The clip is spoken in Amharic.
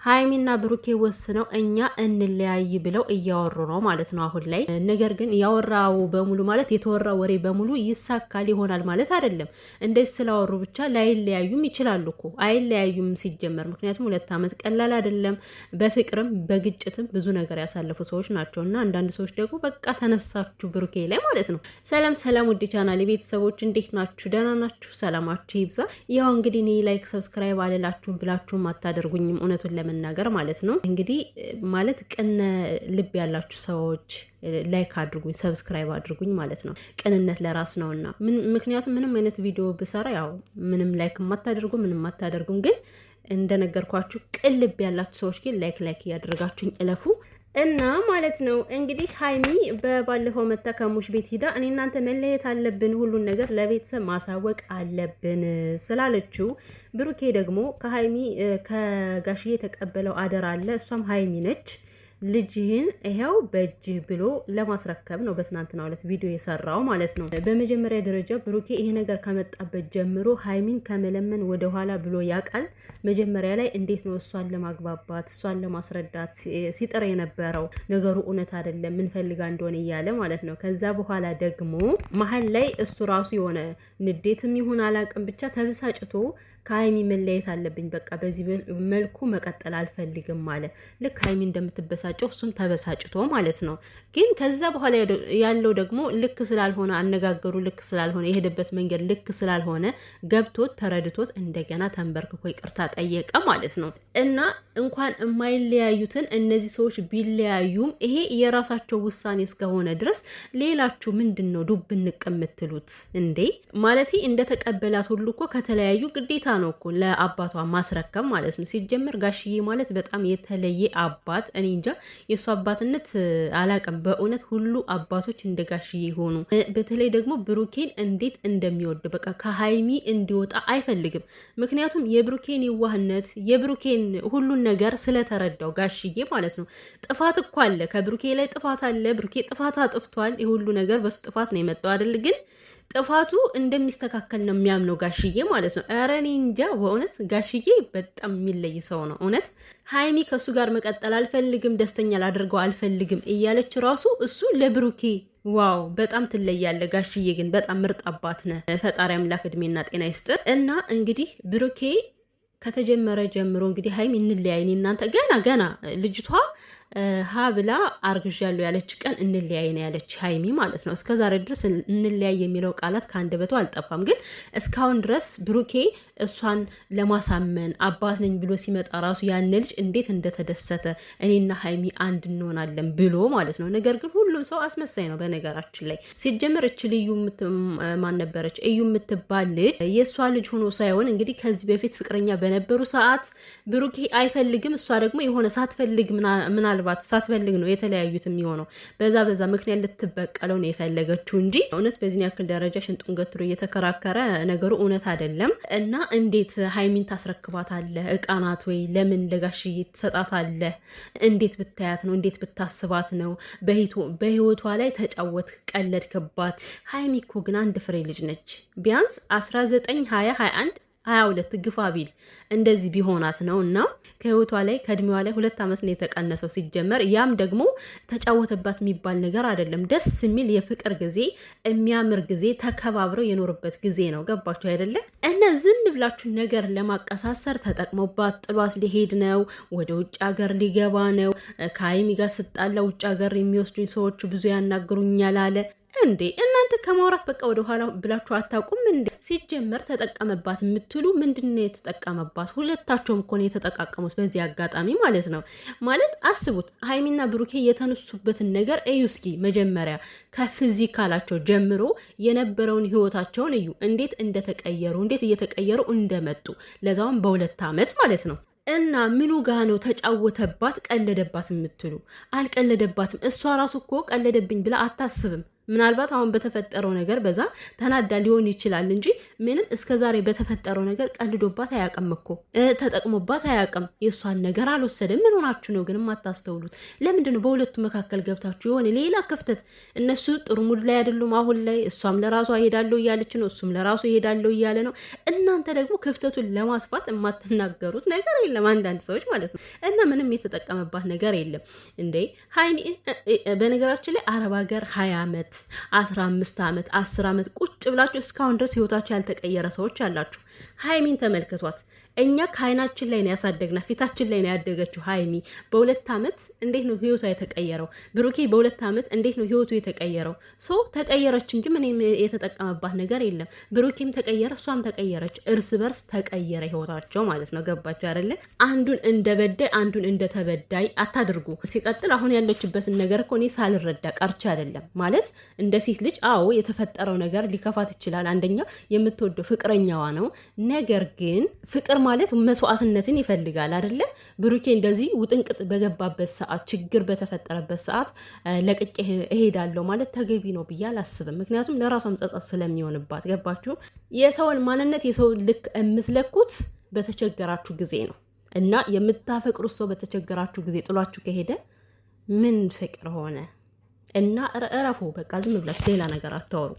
ሃይሚና ብሩኬ ወስነው እኛ እንለያይ ብለው እያወሩ ነው ማለት ነው አሁን ላይ። ነገር ግን ያወራው በሙሉ ማለት የተወራ ወሬ በሙሉ ይሳካል ይሆናል ማለት አይደለም። እንደዚህ ስላወሩ ብቻ ላይለያዩም ይችላሉ እኮ አይለያዩም ሲጀመር። ምክንያቱም 2 ዓመት ቀላል አይደለም። በፍቅርም በግጭትም ብዙ ነገር ያሳለፉ ሰዎች ናቸው እና አንዳንድ ሰዎች ደግሞ በቃ ተነሳችሁ ብሩኬ ላይ ማለት ነው። ሰላም ሰላም፣ ውድ ቻናል ቤተሰቦች እንዴት ናችሁ? ደህና ናችሁ? ሰላማችሁ ይብዛ። ያው እንግዲህ እኔ ላይክ ሰብስክራይብ አልላችሁም ብላችሁም አታደርጉኝም እውነቱን ለመናገር ማለት ነው። እንግዲህ ማለት ቅን ልብ ያላችሁ ሰዎች ላይክ አድርጉኝ፣ ሰብስክራይብ አድርጉኝ ማለት ነው። ቅንነት ለራስ ነውና ምክንያቱም ምንም አይነት ቪዲዮ ብሰራ ያው ምንም ላይክ የማታደርጉ ምንም አታደርጉም፣ ግን እንደነገርኳችሁ ቅን ልብ ያላችሁ ሰዎች ግን ላይክ እያደረጋችሁኝ እለፉ እና ማለት ነው። እንግዲህ ሃይሚ በባለፈው መታ ከሙሽ ቤት ሂዳ እኔ እናንተ መለየት አለብን፣ ሁሉን ነገር ለቤተሰብ ማሳወቅ አለብን ስላለችው ብሩኬ ደግሞ ከሃይሚ ከጋሽዬ የተቀበለው አደራ አለ። እሷም ሃይሚ ነች። ልጅህን ይሄው በእጅህ ብሎ ለማስረከብ ነው በትናንትናው ዕለት ቪዲዮ የሰራው ማለት ነው። በመጀመሪያ ደረጃ ብሩኬ ይሄ ነገር ከመጣበት ጀምሮ ሃይሚን ከመለመን ወደኋላ ብሎ ያውቃል። መጀመሪያ ላይ እንዴት ነው እሷን ለማግባባት እሷን ለማስረዳት ሲጥር የነበረው ነገሩ እውነት አይደለም ምን ፈልጋ እንደሆነ እያለ ማለት ነው። ከዛ በኋላ ደግሞ መሀል ላይ እሱ ራሱ የሆነ ንዴትም ይሁን አላውቅም ብቻ ተበሳጭቶ ከሃይሚ መለየት አለብኝ፣ በቃ በዚህ መልኩ መቀጠል አልፈልግም ማለት ልክ ሃይሚ እንደምትበሳጨው እሱም ተበሳጭቶ ማለት ነው። ግን ከዛ በኋላ ያለው ደግሞ ልክ ስላልሆነ አነጋገሩ ልክ ስላልሆነ የሄደበት መንገድ ልክ ስላልሆነ ገብቶት ተረድቶት እንደገና ተንበርክኮ ይቅርታ ጠየቀ ማለት ነው። እና እንኳን የማይለያዩትን እነዚህ ሰዎች ቢለያዩም ይሄ የራሳቸው ውሳኔ እስከሆነ ድረስ ሌላችሁ ምንድን ነው ዱብ እንቀምትሉት እንዴ? ማለት እንደተቀበላት ሁሉ እኮ ከተለያዩ ግዴታ ነው እኮ ለአባቷ ማስረከብ ማለት ነው። ሲጀምር ጋሽዬ ማለት በጣም የተለየ አባት፣ እኔ እንጃ የእሱ አባትነት አላቅም። በእውነት ሁሉ አባቶች እንደ ጋሽዬ ሆኑ። በተለይ ደግሞ ብሩኬን እንዴት እንደሚወድ በቃ ከሃይሚ እንዲወጣ አይፈልግም። ምክንያቱም የብሩኬን የዋህነት የብሩኬን ሁሉን ነገር ስለተረዳው ጋሽዬ ማለት ነው። ጥፋት እኮ አለ፣ ከብሩኬ ላይ ጥፋት አለ። ብሩኬ ጥፋት አጥፍቷል። የሁሉ ነገር በሱ ጥፋት ነው የመጣው አይደል? ግን ጥፋቱ እንደሚስተካከል ነው የሚያምነው ጋሽዬ ማለት ነው። ኧረ እኔ እንጃ በእውነት ጋሽዬ በጣም የሚለይ ሰው ነው እውነት። ሃይሚ ከእሱ ጋር መቀጠል አልፈልግም፣ ደስተኛ ላደርገው አልፈልግም እያለች ራሱ እሱ ለብሩኬ ዋው በጣም ትለያለ ጋሽዬ፣ ግን በጣም ምርጥ አባት ነህ። ፈጣሪ አምላክ እድሜና ጤና ይስጥ። እና እንግዲህ ብሩኬ ከተጀመረ ጀምሮ እንግዲህ ሃይሚ እንለያይ እናንተ ገና ልጅቷ ሀ ብላ አርግዣለሁ ያለች ቀን እንለያይ ነው ያለች ሃይሚ ማለት ነው። እስከዛሬ ድረስ እንለያይ የሚለው ቃላት ከአንደበቱ አልጠፋም። ግን እስካሁን ድረስ ብሩኬ እሷን ለማሳመን አባት ነኝ ብሎ ሲመጣ ራሱ ያን ልጅ እንዴት እንደተደሰተ እኔና ሃይሚ አንድ እንሆናለን ብሎ ማለት ነው። ነገር ግን ሁሉም ሰው አስመሳይ ነው በነገራችን ላይ። ሲጀምር እች ልዩ ማን ነበረች እዩ የምትባል ልጅ የእሷ ልጅ ሆኖ ሳይሆን እንግዲህ ከዚህ በፊት ፍቅረኛ በነበሩ ሰዓት ብሩኬ አይፈልግም፣ እሷ ደግሞ የሆነ ሳትፈልግ ምናልባት ሳትፈልግ ነው የተለያዩት የሚሆነው። በዛ ምክንያት ልትበቀለው ነው የፈለገችው እንጂ እውነት በዚህ ያክል ደረጃ ሽንጡን ገትሮ እየተከራከረ ነገሩ እውነት አይደለም። እና እንዴት ሃይሚን ታስረክባታለህ? እቃናት ወይ ለምን ለጋሽዬ ትሰጣታለህ? እንዴት ብታያት ነው? እንዴት ብታስባት ነው? በህይወቷ ላይ ተጫወት ቀለድክባት። ሃይሚ እኮ ግን አንድ ፍሬ ልጅ ነች። ቢያንስ 19 20 21 22 ግፋ ቢል እንደዚህ ቢሆናት ነው። እና ከህይወቷ ላይ ከእድሜዋ ላይ 2 ዓመት ነው የተቀነሰው ሲጀመር። ያም ደግሞ ተጫወተባት የሚባል ነገር አይደለም። ደስ የሚል የፍቅር ጊዜ፣ የሚያምር ጊዜ፣ ተከባብረው የኖርበት ጊዜ ነው። ገባችሁ አይደለ? እና ዝም ብላችሁ ነገር ለማቀሳሰር ተጠቅሞባት ጥሏት ሊሄድ ነው። ወደ ውጭ ሀገር ሊገባ ነው። ከሃይሚ ጋር ስጣላ ውጭ ሀገር የሚወስዱኝ ሰዎች ብዙ ያናግሩኛል አለ እንዴ። እናንተ ከማውራት በቃ ወደ ኋላ ብላችሁ አታውቁም እንዴ? ሲጀመር ተጠቀመባት የምትሉ ምንድነው የተጠቀመባት? ሁለታቸውም እኮ ነው የተጠቃቀሙት በዚህ አጋጣሚ ማለት ነው። ማለት አስቡት፣ ሃይሚና ብሩኬ የተነሱበትን ነገር እዩ እስኪ። መጀመሪያ ከፊዚካላቸው ጀምሮ የነበረውን ህይወታቸውን እዩ፣ እንዴት እንደተቀየሩ እንዴት እየተቀየሩ እንደመጡ ለዛውም በ2 ዓመት ማለት ነው። እና ምኑ ጋ ነው ተጫወተባት ቀለደባት የምትሉ? አልቀለደባትም። እሷ ራሱ እኮ ቀለደብኝ ብላ አታስብም። ምናልባት አሁን በተፈጠረው ነገር በዛ ተናዳ ሊሆን ይችላል እንጂ ምንም እስከዛሬ በተፈጠረው ነገር ቀልዶባት አያውቅም እኮ ተጠቅሞባት አያውቅም። የእሷን ነገር አልወሰደም። ምን ሆናችሁ ነው ግን የማታስተውሉት? ለምንድን ነው በሁለቱ መካከል ገብታችሁ የሆነ ሌላ ክፍተት? እነሱ ጥሩ ሙድ ላይ አይደሉም አሁን ላይ። እሷም ለራሷ እሄዳለሁ እያለች ነው፣ እሱም ለራሱ እሄዳለሁ እያለ ነው። እናንተ ደግሞ ክፍተቱን ለማስፋት የማትናገሩት ነገር የለም አንዳንድ ሰዎች ማለት ነው። እና ምንም የተጠቀመባት ነገር የለም እንዴ ሀይሚ። በነገራችን ላይ አረብ ሀገር 20 ዓመት 15 ዓመት 10 ዓመት ቁጭ ብላችሁ እስካሁን ድረስ ህይወታችሁ ያልተቀየረ ሰዎች አላችሁ። ሀይሚን ተመልከቷት። እኛ ከአይናችን ላይ ነው ያሳደግና ፊታችን ላይ ነው ያደገችው ሀይሚ። በ2 ዓመት እንዴት ነው ህይወቷ የተቀየረው? ብሩኬ በ2 ዓመት እንዴት ነው ህይወቱ የተቀየረው? ተቀየረች እንጂ ምንም የተጠቀመባት ነገር የለም። ብሩኬም ተቀየረ፣ እሷም ተቀየረች። እርስ በርስ ተቀየረ ህይወታቸው ማለት ነው። ገባችሁ አይደለ? አንዱን እንደ በዳይ አንዱን እንደ ተበዳይ አታድርጉ። ሲቀጥል አሁን ያለችበትን ነገር እኮ እኔ ሳልረዳ ቀርቼ አይደለም ማለት እንደ ሴት ልጅ አዎ የተፈጠረው ነገር ሊከፋት ይችላል። አንደኛ የምትወደው ፍቅረኛዋ ነው። ነገር ግን ፍቅር ማለት መስዋዕትነትን ይፈልጋል አይደለ? ብሩኬ እንደዚህ ውጥንቅጥ በገባበት ሰዓት ችግር በተፈጠረበት ሰዓት ለቅቄ እሄዳለሁ ማለት ተገቢ ነው ብዬ አላስብም። ምክንያቱም ለራሷም ጸጸት ስለሚሆንባት። ገባችሁ? የሰውን ማንነት የሰውን ልክ የምትለኩት በተቸገራችሁ ጊዜ ነው። እና የምታፈቅሩት ሰው በተቸገራችሁ ጊዜ ጥሏችሁ ከሄደ ምን ፍቅር ሆነ? እና እረፉ በቃ። ዝም ብላችሁ ሌላ ነገር አታወሩ።